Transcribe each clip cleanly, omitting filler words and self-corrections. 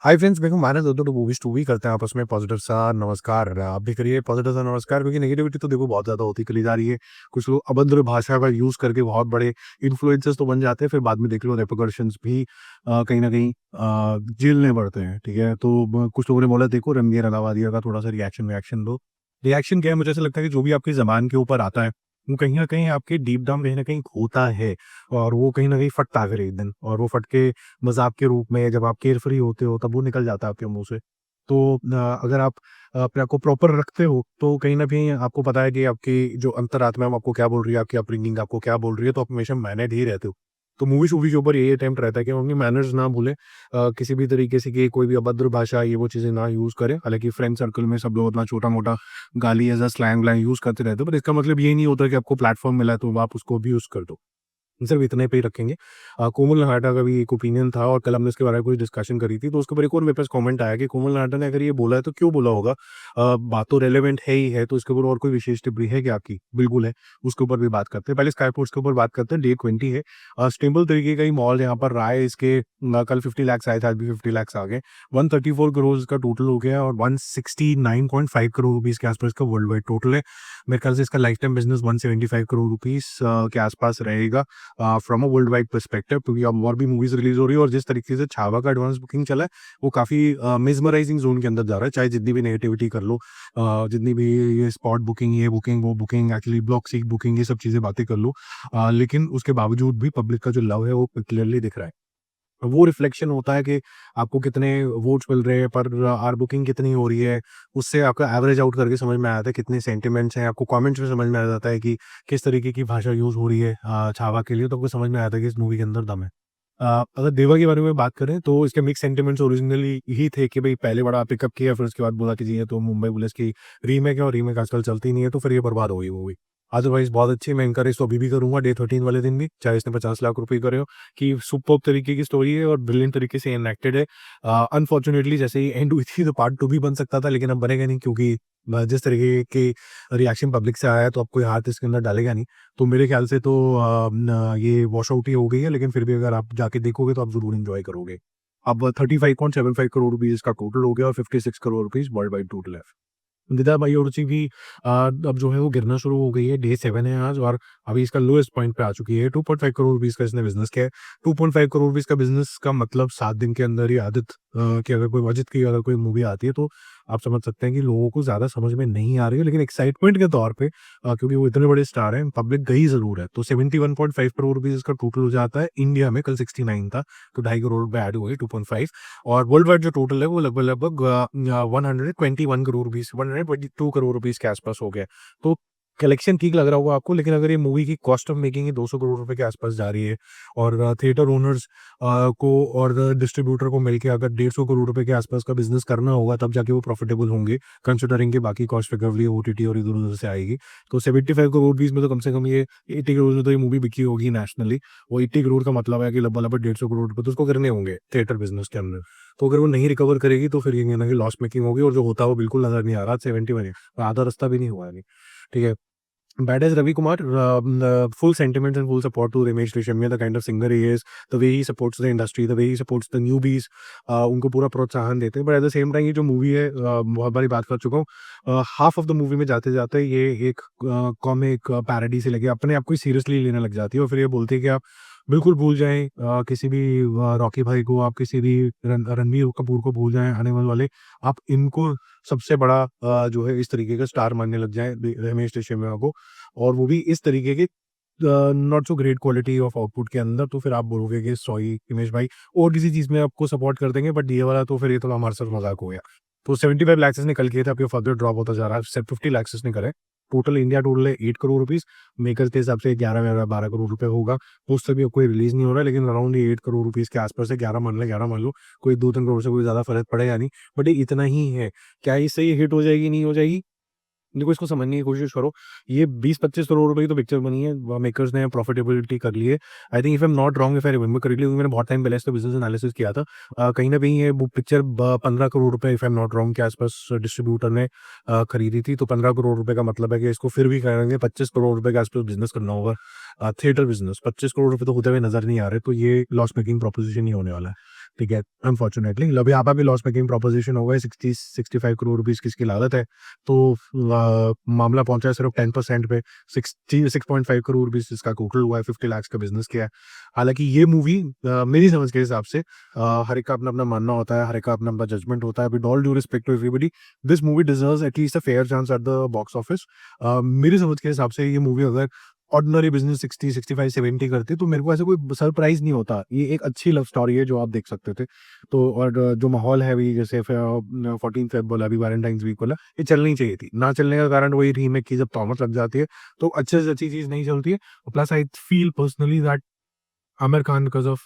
Hi friends, देखो हमारे दोनों तो मूवीज टू भी करते हैं आपस में पॉजिटिव सा नमस्कार। आप भी करिए पॉजिटिव सा नमस्कार, क्योंकि नेगेटिविटी तो देखो बहुत ज्यादा होती चली जा रही है। कुछ लोग अभद्र भाषा का यूज करके बहुत बड़े इन्फ्लुएंसर्स तो बन जाते हैं, फिर बाद में देख लो रेपरकशंस भी कहीं ना कहीं झेलने पड़ते हैं। ठीक है, तो कुछ लोगों ने बोला देखो रणबीर अलावादिया का थोड़ा सा रिएक्शन रिएक्शन लो। रिएक्शन क्या है, मुझे ऐसा लगता है कि जो भी आपकी जबान के ऊपर आता है वो कहीं ना कहीं आपके डीप डाउन कहीं ना कहीं होता है, और वो कहीं ना कहीं फटता है एक दिन, और वो फट के मज़ाक के रूप में जब आप केयर फ्री होते हो तब वो निकल जाता है आपके मुँह से। तो अगर आप अपने आप को प्रॉपर रखते हो तो कहीं न कहीं आपको पता है कि आपकी जो अंतरात्मा है वो आपको क्या बोल रही है, आपकी अपब्रिंगिंग आपको क्या बोल रही है, तो आप हमेशा मैनेड ही रहते हो। तो मूवी-शूवी के ऊपर यही अटेम्प्ट रहता है कि हम अपनी मैनर्स ना भूलें, किसी भी तरीके से कि कोई भी अभद्र भाषा ये वो चीज़ें ना यूज़ करें। हालाँकि फ्रेंड सर्कल में सब लोग अपना छोटा-मोटा गाली एज़ अ स्लैंग-वलैंग यूज़ करते रहते हो, पर इसका मतलब ये नहीं होता कि आपको प्लेटफ़ॉर्म मिला है तो आप उसको अब्यूज़ कर दो। सिर्फ इतने पे ही रखेंगे। कोमल नहाटा का भी एक ओपिनियन था और कल हमने उसके बारे में कुछ डिस्कशन करी थी, तो उसके ऊपर एक और मेरे पास कमेंट आया कि कोमल नहाटा ने अगर ये बोला है तो क्यों बोला होगा? बात तो रेलेवेंट है ही है, तो इसके ऊपर और कोई विशेष टिप्पणी है क्या आपकी? बिल्कुल है, उसके ऊपर भी बात करते हैं। पहले स्काई स्पोर्ट्स के ऊपर बात करते हैं। डे 20 है। स्टेबल तरीके का ही मॉल यहाँ पर रहा है। इसके कल 50 लैक्स आए थे, आज भी 50 लैक्स आ गए। 134 करोड़ का टोटल हो गया और 169.5 करोड़ रुपीज़ के आसपास का वर्ल्ड वाइड टोटल है। मेरे ख्याल से इसका life time business 175 crore rupees के आसपास रहेगा। From a world wide perspective, क्योंकि अब और भी मूवीज रिलीज हो रही है और जिस तरीके से छावा का एडवांस बुकिंग चला है वो काफी मेजमराइजिंग जोन के अंदर जा रहा है। चाहे जितनी भी नेगेटिविटी कर लो, जितनी भी ये स्पॉट बुकिंग, ये बुकिंग, वो booking, actually block seat booking, ये सब चीजें बातें कर लो, लेकिन उसके बावजूद भी पब्लिक का जो लव है वो क्लियरली दिख रहा है। वो रिफ्लेक्शन होता है कि आपको कितने वोट्स मिल रहे हैं, पर आर बुकिंग कितनी हो रही है, उससे आपका एवरेज आउट करके समझ में आता है कितने सेंटिमेंट्स हैं। आपको कमेंट्स में समझ में आ जाता है कि किस तरीके की भाषा यूज़ हो रही है छावा के लिए, तो आपको समझ में आता है कि इस मूवी के अंदर दम है। अगर देवा के बारे में बात करें तो इसके मिक्स सेंटिमेंट्स ओरिजिनली यही थे कि भई पहले बड़ा पिकअप किया, फिर उसके बाद बोला कि जी ये तो मुंबई पुलिस की रीमेक है और रीमेक आजकल चलती नहीं है, तो फिर ये बर्बाद हो गई मूवी। अदरवाइज़ बहुत अच्छी, मैं एनकरेज तो अभी भी करूँगा डे 13 वाले दिन भी, चाहे इसने 50 लाख रुपए करे हो, कि सुपर्ब तरीके की स्टोरी है और ब्रिलियंट तरीके से एनैक्टेड है। अनफॉर्चुनेटली जैसे ही एंड हुई थी तो पार्ट 2 भी बन सकता था, लेकिन अब बनेगा नहीं, क्योंकि जिस तरीके के रिएक्शन पब्लिक से आया है तो अब कोई हाथ इसके अंदर डालेगा नहीं। तो मेरे ख्याल से तो ये वॉश आउट ही हो गई है, लेकिन फिर भी अगर आप जाके देखोगे तो आप ज़रूर एन्जॉय करोगे। अब 35.75 करोड़ रुपीज़ इसका टोटल हो गया और 56 crore rupees world wide total है। निदा भाई और भी अब जो है वो गिरना शुरू हो गई है। डे 7 है आज और अभी इसका लोएस्ट पॉइंट पे आ चुकी है। 2.5 करोड़ रुपीज़ का इसने बिज़नेस किया है। 2.5 करोड़ रुपीज़ का बिज़नेस का मतलब 7 दिन के अंदर ही कि अगर कोई अजित की अगर कोई मूवी आती है तो आप समझ सकते हैं कि लोगों को ज़्यादा समझ में नहीं आ रही है, लेकिन एक्साइटमेंट के तौर पे क्योंकि वो इतने बड़े स्टार हैं, पब्लिक गई ज़रूर है। तो 71.5 करोड़ रुपीज़ इसका टोटल हो जाता है। इंडिया में कल 69 था, तो ढाई करोड़ रुपए ऐड हुए 2.5, और वर्ल्ड वाइड जो टोटल है वो लगभग 121 करोड़ रुपीज़, 122 करोड़ रुपीज़ के आसपास हो गया। तो कलेक्शन ठीक लग रहा होगा आपको, लेकिन अगर ये मूवी की कॉस्ट ऑफ मेकिंग ही 200 करोड़ रुपए के आसपास जा रही है और थिएटर ओनर्स को और डिस्ट्रीब्यूटर को मिलके अगर 150 करोड़ रुपए के आसपास का बिज़नेस करना होगा, तब जाके वो प्रॉफिटेबल होंगे, कंसिडरिंग कि बाकी कॉस्ट रिकवरी ओटीटी और इधर-उधर से आएगी। तो 75 करोड़ रुपीज़ में तो कम से कम ये 80 करोड़ में तो ये मूवी बिकी होगी नेशनली। वो 80 करोड़ का मतलब है कि लगभग-लगभग 150 करोड़ रुपए तो उसको करने होंगे थिएटर बिज़नेस के अंदर। तो अगर वो नहीं रिकवर करेगी तो फिर ये कहीं न कहीं लॉस मेकिंग होगी, और जो होता है वो बिल्कुल नज़र नहीं आ रहा। 71 है, आधा रास्ता भी नहीं हुआ है अभी। ठीक है? Bad as Ravi Kumar, full sentiments and full support to Ramesh Reshammiya, the kind of singer he is, the way he supports the industry, the way he supports the newbies, उनको पूरा प्रोत्साहन देते हैं। But at the same time ये जो movie है, बहुत बारी बात कर चुका हूँ, हाफ ऑफ द मूवी में जाते-जाते ये एक कॉमिक पैरोडी से लेके अपने आप को ही सीरियसली लेने लग जाती है, और फिर ये बोलती है कि आप बिल्कुल भूल जाएँ किसी भी रॉकी भाई को, आप किसी भी रणबीर कपूर को भूल जाएँ आने वाले, आप इनको सबसे बड़ा जो है इस तरीके का स्टार मानने लग जाएँ रमेश रेशमिया को, और वो भी इस तरीके के not so great quality of output के अंदर। तो फिर आप बोलोगे कि सॉरी हिमेश भाई, और किसी चीज़ में आपको सपोर्ट कर देंगे, बट ये वाला तो फिर ये थोड़ा हमारे साथ मज़ाक हो गया। तो 75 लाख इसने कल किए थे, अब ये फर्दर ड्रॉप होता जा रहा है। सिर्फ 50 लाख इसने करे। टोटल इंडिया टोटल है 8 करोड़ रुपीज़, मेकर्स के हिसाब से 11 या 12 करोड़ रुपए होगा। तो उससे भी अब कोई रिलीज़ नहीं हो रहा है, लेकिन अराउंड ये 8 करोड़ रुपीज़ के आस-पास है। 11 मान लें, 11 मान लो, कोई 2-3 करोड़ से कोई ज़्यादा फ़र्क पड़ेगा नहीं, बट ये इतना ही है। क्या इससे ये हिट हो जाएगी, नहीं हो जाएगी? देखो, इसको समझने की कोशिश करो। ये 20-25 करोड़ रुपए की तो पिक्चर बनी है, मेकर्स ने प्रॉफिटेबिलिटी कर ली है। I think if I am not wrong, if I remember correctly, क्योंकि मैंने बहुत टाइम पहले इसका बिज़नेस एनालिसिस किया था। कहीं न कहीं ये वो पिक्चर ब 15 करोड़ रुपए, if I am not wrong, के आसपास डिस्ट्रीब्यूटर ने खरीदी थी। तो 15 करोड़ रुपए का मतलब है कि इसको फिर भी करेंगे 25 करोड़ रुपए के आसपास बिज़नेस करना होगा। थिएटर बिज़नेस 25 करोड़ रुपए तो होते हुए नज़र नहीं आ रहे, तो ये लॉस मेकिंग प्रोपोज़िशन ही होने वाला है। ठीक है, अनफॉर्च्युनेटली लव यहाँ भी लॉस मेकिंग प्रोपोज़िशन हो गए, 60-65 करोड़ रुपीज़ की इसकी लागत है। तो मामला पहुँचा है सिर्फ़ 10% पे, 66.5 करोड़ रुपीज़ इसका टोटल हुआ है, 50 लाख का बिज़नेस किया है। हालाँकि ये मूवी मेरी समझ के हिसाब से हर एक का अपना-अपना मानना होता है, हर एक का अपना-अपना जजमेंट होता है। With all due respect to everybody, this movie deserves at least a fair chance at the box office. मेरी समझ के हिसाब से ये मूवी अगर ऑर्डिनरी बिज़नेस 60, 65, 70 करती तो मेरे को ऐसा कोई सरप्राइज़ नहीं होता। ये एक अच्छी लव स्टोरी है जो आप देख सकते थे। तो और जो माहौल है अभी जैसे 14 फ़ेब बोला, अभी वैलेंटाइन्स वीक बोला, ये चलनी चाहिए थी। ना चलने का कारण वही रीमेक की जब तोहमत लग जाती है, तो अच्छे से अच्छी चीज़ नहीं चलती है। Plus I feel personally that Amir Khan, because of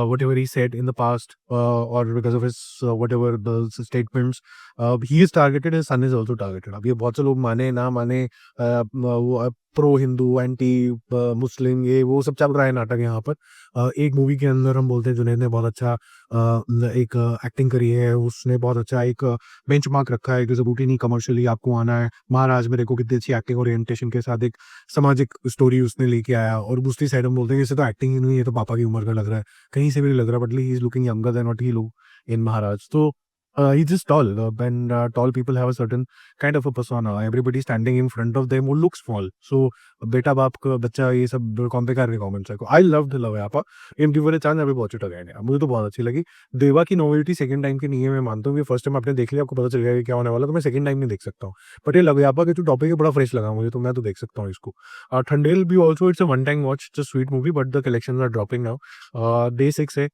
whatever he said in the past, or because of his whatever the statements, he is targeted. His son is also targeted. अब ये बहुत से लोग माने ना माने, वो प्रो हिंदू एंटी मुस्लिम ये वो सब चल रहा है नाटक यहाँ पर। एक मूवी के अंदर हम बोलते हैं जुनैद ने बहुत अच्छा एक एक्टिंग करी है, उसने बहुत अच्छा एक बेंचमार्क रखा है कि ज़रूरी नहीं कमर्शियली आपको आना है। महाराज में देखो कितनी अच्छी एक्टिंग ओरिएंटेशन के साथ एक सामाजिक स्टोरी उसने लेके आया, और दूसरी साइड हम बोलते हैं इसे तो एक्टिंग ही नहीं, ये तो पापा की उम्र का लग रहा है, कहीं से भी नहीं लग रहा, but he is looking younger than what he look in Maharaj. तो he just tall, and tall people have a certain kind of a persona, everybody standing in front of them, वो लुक स्मॉल। सो बेटा बाप का बच्चा ये सब कौन पे कर रहे कमेंट्स है। I love the Loveyapa, am given a chance, अभी वॉच इट अगेन। मुझे तो बहुत अच्छी लगी। देवा की नोवेल्टी सेकंड टाइम की नहीं है, मैं मानता हूँ कि फर्स्ट टाइम आपने देख लिया, आपको पता चल गया कि क्या होने वाला, तो मैं सेकंड टाइम नहीं देख सकता हूँ। बट ये लवयापा के जो टॉपिक है बड़ा फ्रेश लगा मुझे, तो मैं तो देख सकता हूँ इसको। ठंडेल भी also it's a one time watch, it's a sweet movie, but the collections are dropping now. Day 6 है,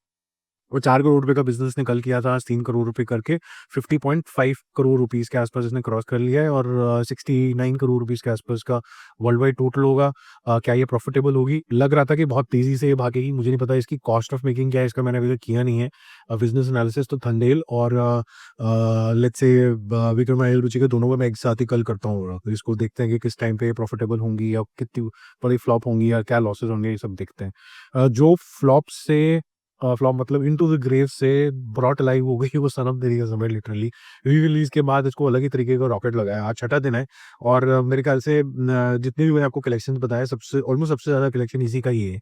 वो 4 करोड़ रुपए का बिज़नेस ने कल किया था, आज 3 करोड़ रुपए करके 50.5 करोड़ रुपीज़ के आस-पास इसने क्रॉस कर लिया है, और 69 करोड़ रुपीज़ के आस-पास का वर्ल्ड वाइड टोटल होगा। क्या ये प्रॉफिटेबल होगी? लग रहा था कि बहुत तेज़ी से ये भागेगी, मुझे नहीं पता इसकी कॉस्ट ऑफ मेकिंग क्या है, इसका मैंने अभी तक किया नहीं है बिज़नेस एनालिसिस। तो थंडेल और लेट्स से विक्रम माइल रुचि के दोनों को मैं एक साथ ही कल करता हूँ। तो इसको देखते हैं कि किस टाइम पे प्रॉफिटेबल होंगी या कितनी बड़ी फ्लॉप होंगी या क्या लॉसेस होंगे, ये सब देखते हैं। जो फ्लॉप से फ्लॉप मतलब इनटू द ग्रेव से ब्रॉट अलाइव हो गई वो सनम तेरी कसम है लिटरली। री-रिलीज़ के बाद इसको अलग ही तरीके का रॉकेट लगा है। आज छठा दिन है, और मेरे ख्याल से जितने भी मैंने आपको कलेक्शंस बताए सबसे ऑलमोस्ट सबसे ज़्यादा कलेक्शन इसी का ही है।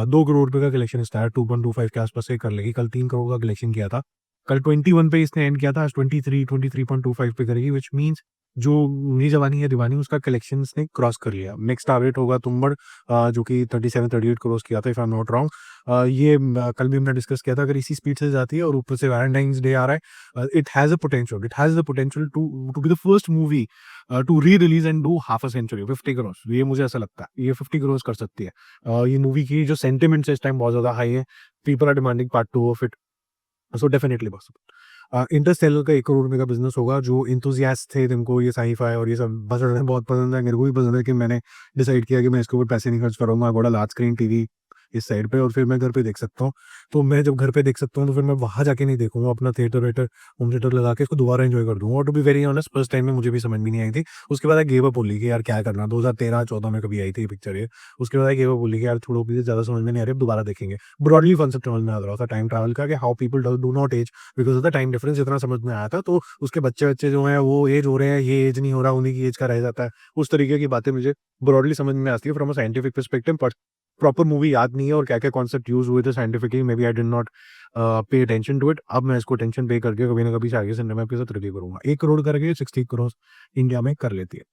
2 करोड़ रुपए का कलेक्शन इसका है, 2.25 के आस-पास से कर लेगी। कल 3 करोड़ का कलेक्शन किया था। कल 21 पे इसने एंड किया था, आज 23.25 पे करेगी, व्हिच मीन्स जो नी जवानी है दीवानी उसका कलेक्शन इसने क्रॉस कर लिया। नेक्स्ट टारगेट होगा तुम्बाड़, जो कि 37-38 करोड़ किया था if I am not wrong. ये कल भी हमने डिस्कस किया था, अगर इसी स्पीड से जाती है और ऊपर से वैलेंटाइन्स डे आ रहा है, it has the potential to be the first movie to re-release and do half a century, 50 crore. ये मुझे ऐसा लगता है, ये 50 करोड़ कर सकती है। ये मूवी की जो सेंटिमेंट्स है इस टाइम बहुत ज़्यादा हाई है। People are demanding part 2 of it. So definitely possible. Interstellar का 1 करोड़ रुपए का बिज़नेस होगा। जो एंथुसियास्ट थे जिनको ये साइ-फाई और ये सब पसंद है, बहुत पसंद है, मेरे को भी पसंद है, कि मैंने डिसाइड किया कि मैं इसके ऊपर पैसे नहीं खर्च करूँगा। बड़ा लार्ज स्क्रीन टीवी इस साइड पे, और फिर मैं घर पे देख सकता हूँ। तो मैं जब घर पे देख सकता हूँ तो फिर मैं वहाँ जाके नहीं देखूँगा, अपना थिएटर-वेटर, होम थिएटर लगा के इसको दोबारा एन्जॉय कर दूँगा। और to be very honest first time में मुझे भी समझ में नहीं आई थी। उसके बाद आई गिव अप ओनली कि यार क्या करना, 2013-14 में कभी आई थी ये पिक्चर ये। उसके बाद आई गिव अप ओनली कि यार छोड़ो प्लीज़, ज़्यादा समझ में नहीं आ रही, अब दोबारा देखेंगे। ब्रॉडली कांसेप्ट समझ में आ रहा था टाइम ट्रैवल का, कि how people do not age because of the time difference, इतना समझ में आया था। तो उसके बच्चे-वच्चे जो हैं वो एज हो रहे हैं, ये एज नहीं हो रहा, उन्हीं की एज का रह जाता है। उस तरीके की बातें मुझे ब्रॉडली समझ में आती है from a scientific perspective, but proper movie याद नहीं है और क्या-क्या कॉन्सेप्ट यूज़ हुए थे scientifically, maybe I did not pay attention to it. अब मैं इसको अटेंशन पे करके कभी ना कभी आगे से मैं आपके साथ रिव्यू करूँगा। 1 करोड़ करके 60 करोड़ इंडिया में कर लेती है।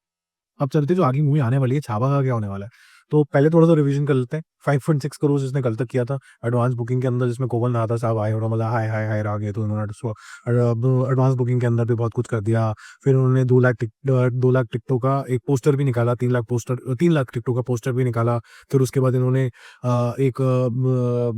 अब चलते जो आगे मूवी आने वाली है, छावा का क्या होने वाला है? तो पहले थोड़ा-सा रिवीजन कर लेते हैं। 5.6 करोड़ इसने कल तक किया था एडवांस बुकिंग के अंदर, जिसमें कोवल नाहटा साहब आए और मतलब हाय, हाय, हाय आ गए, तो उन्होंने अब एडवांस बुकिंग के अंदर भी बहुत कुछ कर दिया। फिर उन्होंने 2 लाख टिकटों का एक पोस्टर भी निकाला, 3 लाख टिकटों का पोस्टर भी निकाला। फिर उसके बाद इन्होंने एक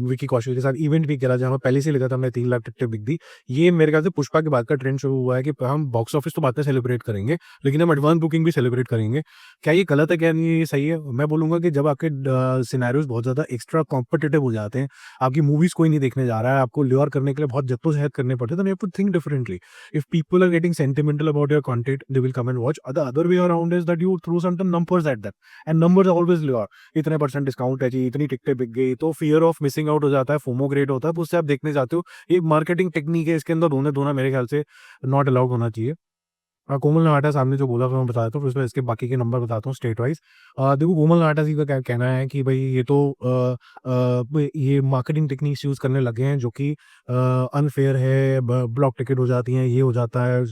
विकी कौशल के साथ इवेंट भी करा, जहाँ पे पहले से ही लिखा था हमने 3 लाख टिकटें बिक दी। ये मेरे ख्याल से पुष्पा के बाद का ट्रेंड शुरू हुआ है कि हम बॉक्स ऑफिस तो बाद में सेलिब्रेट करेंगे, लेकिन हम एडवांस बुकिंग भी सेलिब्रेट करेंगे। क्या ये गलत है, क्या नहीं ये सही है? मैं बोलूँगा कि जब आपके सिनेरियोज़ बहुत ज़्यादा एक्स्ट्रा कॉम्पिटिटिव हो जाते हैं, आपकी मूवीज़ कोई नहीं देखने जा रहा है, आपको ल्योर करने के लिए बहुत जद्दोजहद करने पड़ते हैं, then you have to think differently. If people are getting sentimental about your content, they will come and watch. The other way around is that you throw certain numbers at that, and numbers always lure. इतने percent discount है जी, इतनी टिकटें बिक गई, तो fear of missing out हो जाता है, फोमो क्रिएट होता है, तो उससे आप देखने जाते हो। ये मार्केटिंग टेक्नीक है, इसके अंदर रोना-धोना मेरे ख्याल से नॉट अलाउड होना चाहिए। कोमल नहाटा साहब ने जो बोला था मैं बताता हूँ, फिर उसमें इसके बाकी के नंबर बताता हूँ स्टेट वाइज। देखो कोमल नहाटा जी का क्या कहना है कि भाई ये तो ये मार्केटिंग टेक्निक्स यूज़ करने लगे हैं जो कि अनफेयर है, ब्लॉक टिकट हो जाती हैं, ये हो जाता है,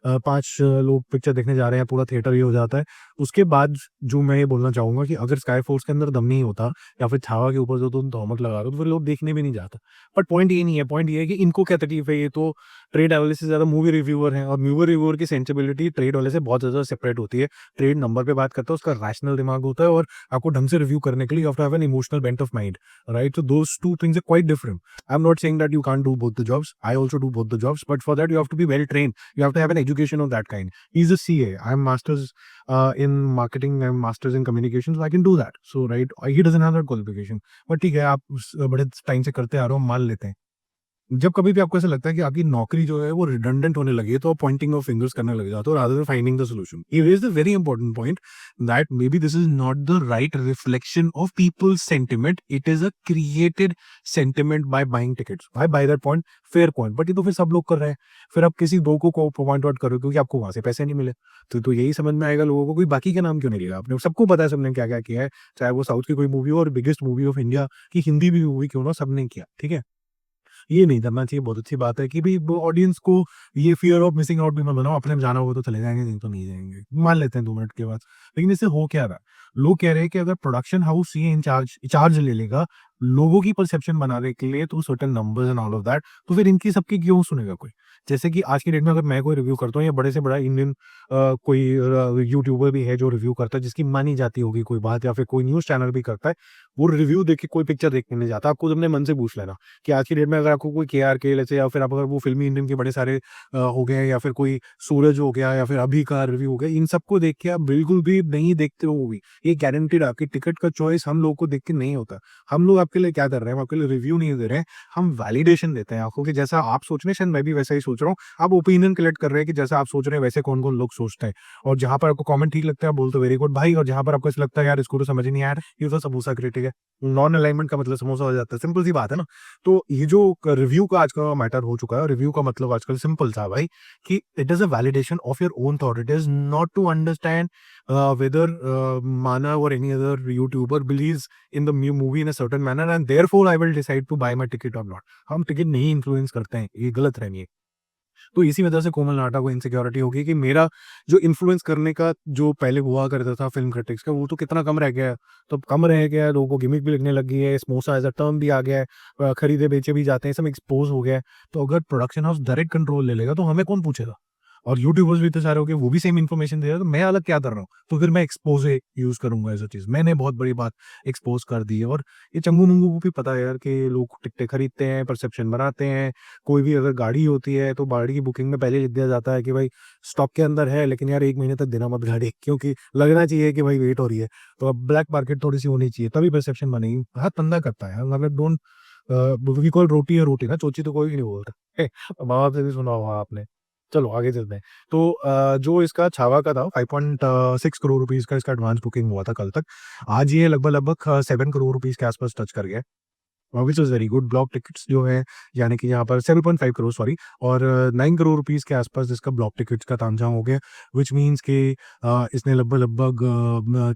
5 लोग पिक्चर देखने जा रहे हैं, पूरा थिएटर ये हो जाता है। उसके बाद जो मैं ये बोलना चाहूँगा कि अगर स्काई फोर्स के अंदर दम नहीं होता या फिर छावा के ऊपर जो तुम तोहमत लगा रहे हो, तो फिर लोग देखने भी नहीं जाते। बट पॉइंट ये नहीं है, पॉइंट ये है कि इनको क्या तकलीफ है, ये तो ट्रेड वाले से ज़्यादा मूवी रिव्यूअर हैं, और मूवी रिव्यूअर की सेंसिबिलिटी ट्रेड वाले से बहुत ज़्यादा सेपरेट होती है। ट्रेड नंबर पे बात करता है, उसका रैशनल दिमाग होता है, और आपको ढंग से रिव्यू करने के लिए you have to have an emotional bent of mind, right? So those two things are quite different. I'm not saying that you can't do both the jobs. I also do both the jobs, but for that you have to be well trained. You have to have an education of that kind. He's a CA. I'm masters in marketing. I'm masters in communications. So I can do that. So right, he doesn't have that qualification. But ठीक है, आप बड़े time से करते आ रहे हो, मान लेते हैं। जब कभी भी आपको ऐसा लगता है कि आपकी नौकरी जो है वो रिडंडेंट होने लगी है, तो आप पॉइंटिंग ऑफ फिंगर्स करने लग जाते हो rather than finding the solution. He raised a very important point that maybe this is not the right reflection of people's sentiment, it is a created sentiment by buying tickets. I buy that point, fair point, but ये तो फिर सब लोग कर रहे हैं। फिर आप किसी दो को पॉइंट आउट करो क्योंकि आपको वहां से पैसे नहीं मिले, तो यही समझ में आएगा लोगों को, कोई बाकी का नाम क्यों नहीं लिया आपने? सबको पता है सबने क्या क्या किया है, चाहे वो साउथ की कोई मूवी हो, और बिगेस्ट मूवी ऑफ इंडिया की हिंदी भी मूवी क्यों ना, सबने किया, ठीक है? ये नहीं करना चाहिए, बहुत अच्छी बात है कि भई वो ऑडियंस को ये फ़ियर ऑफ मिसिंग आउट भी मत बनाओ, अपने में जाना होगा तो चले जाएँगे, नहीं तो नहीं जाएँगे। मान लेते हैं 2 मिनट के बाद। लेकिन इससे हो क्या रहा है? लोग कह रहे हैं कि अगर प्रोडक्शन हाउस ये चार्ज ले लेगा, लोगों की परसेप्शन बनाने के लिए through certain numbers and all of that, तो फिर इनकी सबकी क्यों सुनेगा कोई? जैसे कि आज की डेट में अगर मैं कोई रिव्यू करता हूँ, या बड़े से बड़ा इंडियन कोई यूट्यूबर भी है जो रिव्यू करता है, जिसकी मानी जाती होगी कोई बात, या फिर कोई न्यूज़ चैनल भी करता है, वो रिव्यू देख के कोई पिक्चर देखने नहीं जाता। आप खुद अपने मन से पूछ लेना कि आज की डेट में अगर आपको कोई केआरके जैसे, या फिर आप अगर वो फिल्मी इंडियन के बड़े सारे हो गए, या फिर कोई सूरज हो गया, या फिर अभी का रिव्यू हो गया, इन सबको देख के आप बिल्कुल भी नहीं देखते हो मूवी। ये गारंटीड आपकी टिकट का चॉइस हम लोगों को देख के नहीं होता। हम लोग आपके लिए क्या कर रहे हैं? हम आपके लिए रिव्यू नहीं दे रहे हैं, हम वैलिडेशन देते हैं आपको कि जैसा आप सोच रहे हैं शायद मैं भी वैसा ही सोच रहा हूँ। आप ओपिनियन कलेक्ट कर रहे हैं कि जैसा आप सोच रहे हैं वैसे कौन-कौन लोग सोचते हैं। और जहाँ पर आपको कमेंट ठीक लगता है आप बोलते हो वेरी गुड भाई, और जहाँ पर आपको ऐसा लगता है यार इसको तो समझ ही नहीं आया, ये तो समोसा क्रिटिक है। नॉन अलाइनमेंट का मतलब समोसा हो जाता है, सिंपल सी बात है ना। तो ये जो रिव्यू का आज का मैटर हो चुका है, रिव्यू का मतलब आजकल सिंपल सा भाई कि it is a validation of your own thought, it is not to understand whether Manav or any other YouTuber believes in the movie in a certain manner, and therefore I will decide to buy my ticket or not. हम ticket नहीं influence करते हैं, ये गलत है ये। तो इसी वजह से कोमल नाहटा को इनसिक्योरिटी होगी कि मेरा जो इन्फ्लुएंस करने का जो पहले हुआ करता था फिल्म क्रिटिक्स का, वो तो कितना कम रह गया है। तो कम रह गया है, लोगों को गिमिक भी लगने लग गई है, समोसा एज अ टर्म भी आ गया है, खरीदे बेचे भी जाते हैं, सब एक्सपोज हो गया है। तो अगर प्रोडक्शन हाउस डायरेक्ट कंट्रोल ले लेगा तो हमें कौन पूछेगा? और यूट्यूबर्स भी इतने सारे हो गए, वो भी सेम इन्फॉर्मेशन दे रहे हैं, तो मैं अलग क्या कर रहा हूँ? तो फिर मैं एक्सपोज़े यूज़ करूँगा एज़ अ चीज़। मैंने बहुत बड़ी बात एक्सपोज़ कर दी है, और ये चंगू-मंगू को भी पता है यार कि लोग टिकटें खरीदते हैं, परसेप्शन बनाते हैं। कोई भी अगर गाड़ी होती है, तो गाड़ी की बुकिंग में पहले लिख दिया जाता है कि भाई स्टॉक के अंदर है, लेकिन यार 1 महीने तक देना मत गाड़ी, क्योंकि लगना चाहिए कि भाई वेट हो रही है। तो अब ब्लैक मार्केट थोड़ी-सी होनी चाहिए, तभी परसेप्शन बनेगी। हाथ ठंडा करता है, मतलब डोंट वी कॉल रोटी है रोटी ना, चोची तो कोई भी नहीं बोलता। माँ-बाप से भी सुना होगा आपने। चलो आगे चलते हैं। तो जो इसका छावा का था 5.6 करोड़ रुपीज़ का इसका एडवांस बुकिंग हुआ था कल तक। आज ये लगभग 7 करोड़ रुपीज़ के आस-पास टच कर गया है। Which is very good. Block tickets जो है, यानी कि यहाँ पर 7.5 करोड़ सॉरी, और 9 करोड़ रुपीज़ के आसपास इसका ब्लॉक टिकट्स का तामझाम हो गया, व्हिच मीन्स कि इसने लगभग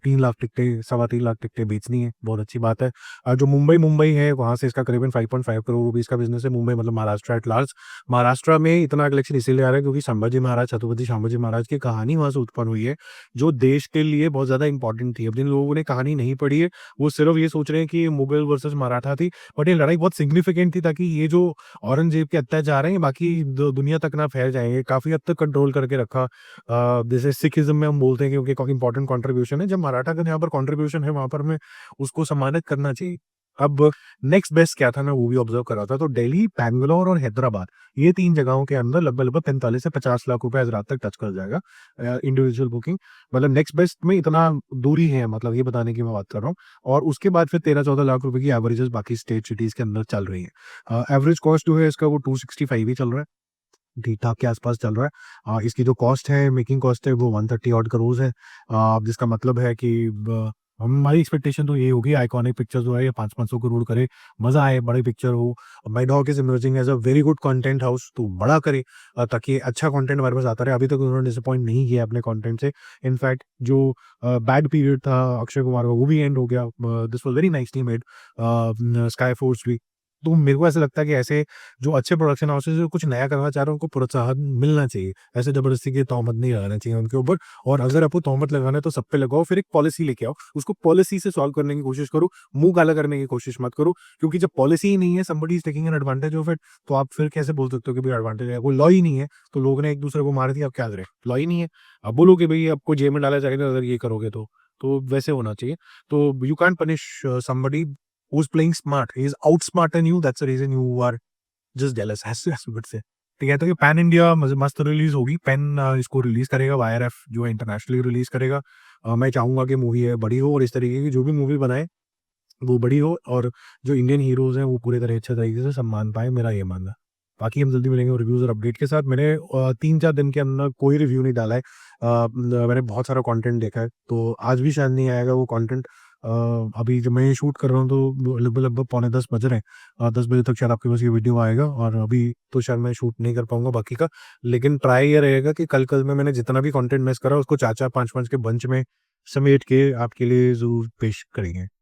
3 लाख टिकटें, सवा 3 लाख टिकटें बेचनी है, बहुत अच्छी बात है। जो मुंबई है, वहाँ से इसका करीबन 5.5 करोड़ रुपीज़ का बिज़नेस है। मुंबई मतलब महाराष्ट्र एट लार्ज। महाराष्ट्र में इतना कलेक्शन इसीलिए आ रहा है क्योंकि संभाजी महाराज, छत्रपति संभाजी महाराज की कहानी वहाँ से उत्पन्न हुई है, जो देश के लिए बहुत ज़्यादा इंपॉर्टेंट थी। अब जिन लोगों ने कहानी नहीं पढ़ी है, वो सिर्फ़ ये सोच रहे हैं कि मुगल वर्सेस मराठा थी, बट ये लड़ाई बहुत सिग्निफिकेंट थी ताकि ये जो औरंगज़ेब के अत्याचार हैं, ये बाकी दुनिया तक ना फैल जाएँ। ये काफ़ी हद तक कंट्रोल करके रखा। जैसे सिखिज़्म में हम बोलते हैं कि उनके काफ़ी इंपॉर्टेंट कंट्रीब्यूशन है, जब मराठा का यहाँ पर कंट्रीब्यूशन है, वहाँ पर हमें उसको सम्मानित करना चाहिए। अब नेक्स्ट बेस्ट क्या था, मैं वो भी ऑब्ज़र्व कर रहा था, तो दिल्ली, बैंगलोर और हैदराबाद, ये 3 जगहों के अंदर लगभग 45 से 50 लाख रुपए आज रात तक टच कर जाएगा इंडिविजुअल बुकिंग। मतलब नेक्स्ट बेस्ट में इतना दूरी है, मतलब ये बताने की मैं बात कर रहा हूँ। और उसके बाद फिर 13-14 लाख रुपए की एवरेजेस बाकी स्टेट सिटीज़ के अंदर चल रही हैं। एवरेज कॉस्ट जो है इसका वो 265 ही चल रहा है, ठीक-ठाक के आस-पास चल रहा है। इसकी जो कॉस्ट है, मेकिंग कॉस्ट है, वो 130 ऑड करोड़ है। जिसका मतलब है कि हमारी एक्सपेक्टेशन तो ये होगी आइकॉनिक पिक्चर जो है ये 500-500 करोड़ करे, मज़ा आए, बड़ी पिक्चर हो। My dog is emerging as a very good content house, तो बड़ा करे ताकि अच्छा कंटेंट हमारे पास आता रहे। अभी तक उन्होंने डिसअपॉइंट नहीं किया अपने कंटेंट से। इनफैक्ट जो बैड पीरियड था अक्षय कुमार का वो भी एंड हो गया। This was very nicely made. Sky force भी। तो मेरे को ऐसा लगता है कि ऐसे जो अच्छे प्रोडक्शन हाउसेज़ जो कुछ नया करना चाह रहे हैं उनको प्रोत्साहन मिलना चाहिए। ऐसे ज़बरदस्ती की तोहमत नहीं लगाना चाहिए उनके ऊपर। और अगर आपको तोहमत लगाना है तो सब पे लगाओ, फिर एक पॉलिसी लेके आओ, उसको पॉलिसी से सॉल्व करने की कोशिश करो, मुँह काला करने की कोशिश मत करो, क्योंकि जब पॉलिसी ही नहीं है, somebody is taking an advantage of it, तो आप फिर कैसे बोल सकते हो कि भई एडवांटेज है? वो लॉ ही नहीं है, तो लोगों ने एक-दूसरे को मार दिया, अब क्या करें? लॉ ही नहीं है। अब बोलो कि भई आपको जेल में डाला जाएगा अगर ये करोगे तो वैसे होना चाहिए। तो you can't punish somebody who is playing smart, he is outsmarting you, that's the reason you are just jealous as we would say. ठीक है, तो ये पैन इंडिया मस्त रिलीज़ होगी। पेन इसको रिलीज़ करेगा, वाईआरएफ जो है इंटरनेशनली रिलीज़ करेगा। मैं चाहूँगा कि मूवी है बड़ी हो और इस तरीके की जो भी मूवी बनाए, वो बड़ी हो और जो इंडियन हीरोज़ हैं वो पूरे तरह अच्छे तरीके से सम्मान पाएँ, मेरा ये मानना है। बाकी हम जल्दी मिलेंगे रिव्यूज़ और अपडेट के साथ। मैंने 3-4 दिन के अंदर कोई रिव्यू नहीं डाला है। मैंने बहुत सारा कंटेंट देखा है, तो आज भी शायद नहीं आएगा वो कंटेंट। अभी जब मैं ये शूट कर रहा हूँ तो लगभग-लगभग पौने 10 बज रहे हैं। 10 बजे तक शायद आपके पास ये वीडियो आएगा और अभी तो शायद मैं शूट नहीं कर पाऊँगा बाकी का। लेकिन ट्राई ये रहेगा कि कल-कल में मैंने जितना भी कंटेंट मिस करा उसको 4-4 5-5 के बंच में समेट के आपके लिए ज़रूर पेश करेंगे।